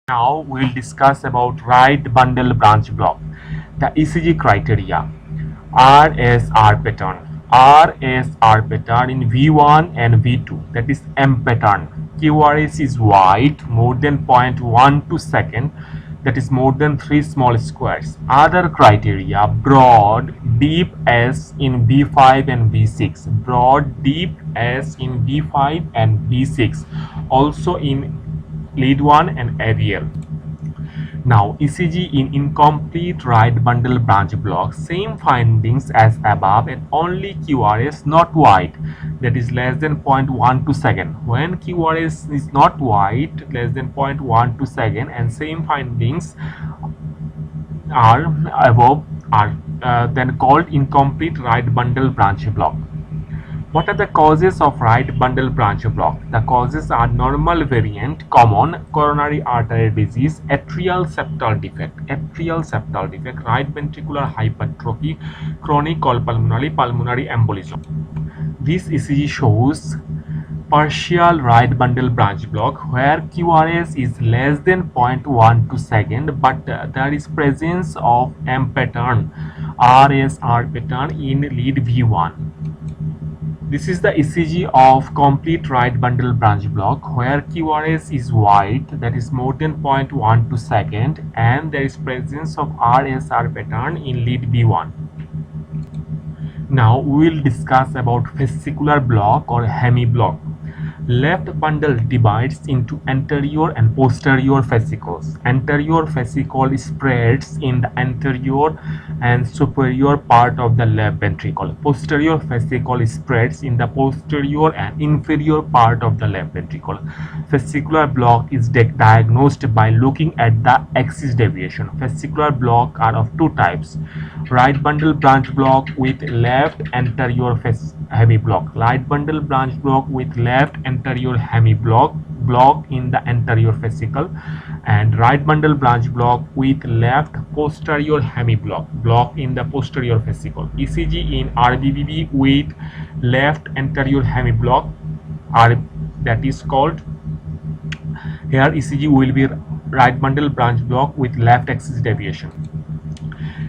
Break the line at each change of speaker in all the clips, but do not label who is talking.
Now we'll discuss about right bundle branch block. The ECG criteria. RSR pattern. RSR pattern in V1 and V2, that is M pattern. QRS is wide, more than 0.12 second, that is more than 3 small squares. Other criteria: broad, deep S in B5 and B6. Broad, deep S in B5 and B6. Also in lead 1 and AVL. Now ECG in incomplete right bundle branch block, same findings as above and only QRS not wide, that is less than 0.12 second. When QRS is not wide, less than 0.12 second, and same findings are above, are then called incomplete right bundle branch block. What are the causes of right bundle branch block? The causes are normal variant, common, coronary artery disease, atrial septal defect, right ventricular hypertrophy, chronic pulmonary embolism. This ECG shows partial right bundle branch block where QRS is less than 0.12 second, but there is presence of M pattern, RSR pattern in lead V1. This is the ECG of complete right bundle branch block where QRS is wide, that is more than 0.12 second, and there is presence of RSR pattern in lead B1. Now we will discuss about fascicular block or hemi block. Left bundle divides into anterior and posterior fascicles. Anterior fascicle spreads in the anterior and superior part of the left ventricle. Posterior fascicle spreads in the posterior and inferior part of the left ventricle. Fascicular block is diagnosed by looking at the axis deviation. Fascicular block are of two types: right bundle branch block with left anterior hemi block, right bundle branch block with left anterior hemi block in the anterior fascicle, and right bundle branch block with left posterior hemi block in the posterior fascicle. ECG in RBBB with left anterior hemi block that is called, here ECG will be right bundle branch block with left axis deviation.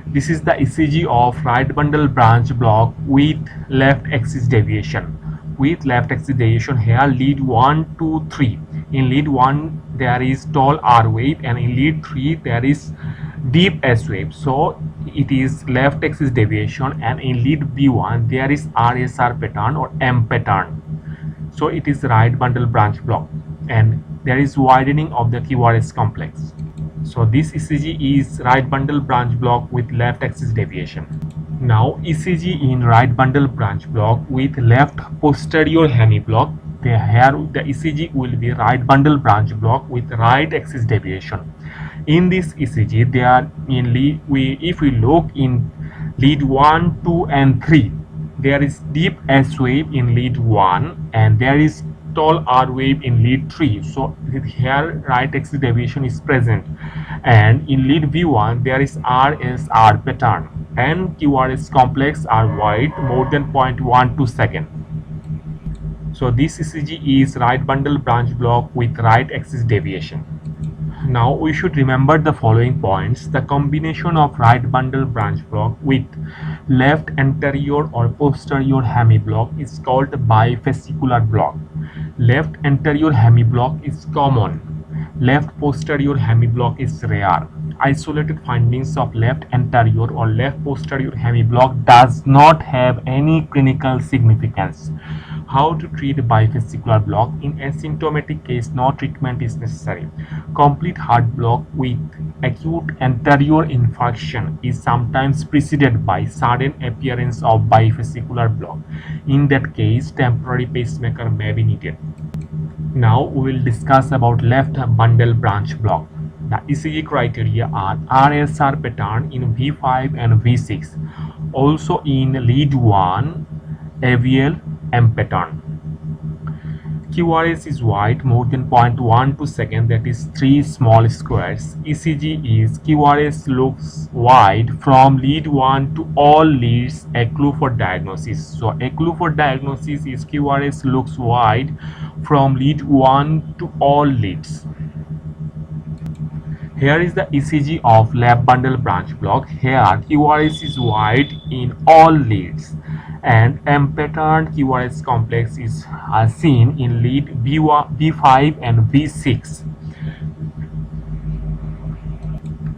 This is the ECG of right bundle branch block with left axis deviation. With left axis deviation, here lead 1, 2, 3. In lead 1 there is tall R wave, and in lead 3 there is deep S wave. So it is left axis deviation, and in lead B1 there is RSR pattern or M pattern. So it is right bundle branch block, and there is widening of the QRS complex. So this ECG is right bundle branch block with left axis deviation. Now ECG in right bundle branch block with left posterior hemi block. Here the ECG will be right bundle branch block with right axis deviation. In this ECG, they are mainly, if we look in lead 1, 2 and 3, there is deep S wave in lead 1 and there is tall R wave in lead 3. So here right axis deviation is present, and in lead V1 there is RSR pattern and QRS complex are wide, more than 0.12 second. So this ECG is right bundle branch block with right axis deviation. Now we should remember the following points. The combination of right bundle branch block with left anterior or posterior hemi block is called bifascicular block. Left anterior hemi block is common. Left posterior hemi block is rare. Isolated findings of left anterior or left posterior hemi block does not have any clinical significance. How to treat bifascicular block? In asymptomatic case, no treatment is necessary. Complete heart block with acute anterior infarction is sometimes preceded by sudden appearance of bifascicular block. In that case, temporary pacemaker may be needed. Now we will discuss about left bundle branch block. The ECG criteria are RSR pattern in V5 and V6, also in lead 1, AVL, M pattern. QRS is wide, more than 0.12 second, that is 3 small squares. ECG is QRS looks wide from lead 1 to all leads, a clue for diagnosis. So a clue for diagnosis is QRS looks wide from lead 1 to all leads. Here is the ECG of left bundle branch block. Here QRS is wide in all leads and M pattern QRS complex is seen in lead V5 and V6.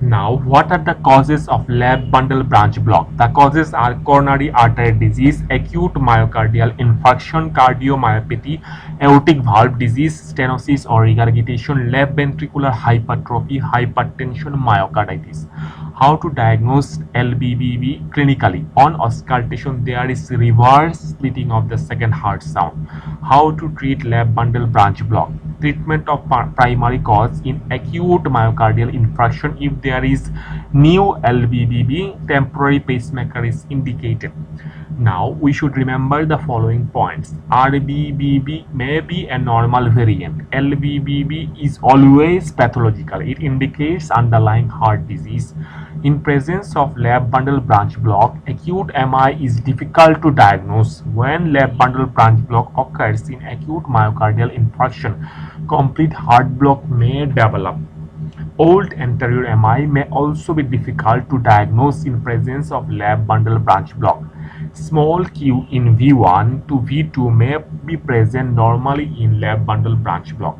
Now, what are the causes of left bundle branch block? The causes are coronary artery disease, acute myocardial infarction, cardiomyopathy, aortic valve disease, stenosis or regurgitation, left ventricular hypertrophy, hypertension, myocarditis. How to diagnose LBBB clinically? On auscultation, there is reverse splitting of the second heart sound. How to treat left bundle branch block? Treatment of primary cause in acute myocardial infarction. If there is new LBBB, temporary pacemaker is indicated. Now we should remember the following points. RBBB may be a normal variant. LBBB is always pathological. It indicates underlying heart disease. In presence of left bundle branch block, acute MI is difficult to diagnose. When left bundle branch block occurs in acute myocardial infarction, complete heart block may develop. Old anterior MI may also be difficult to diagnose in presence of left bundle branch block. Small q in V1 to V2 may be present normally in left bundle branch block.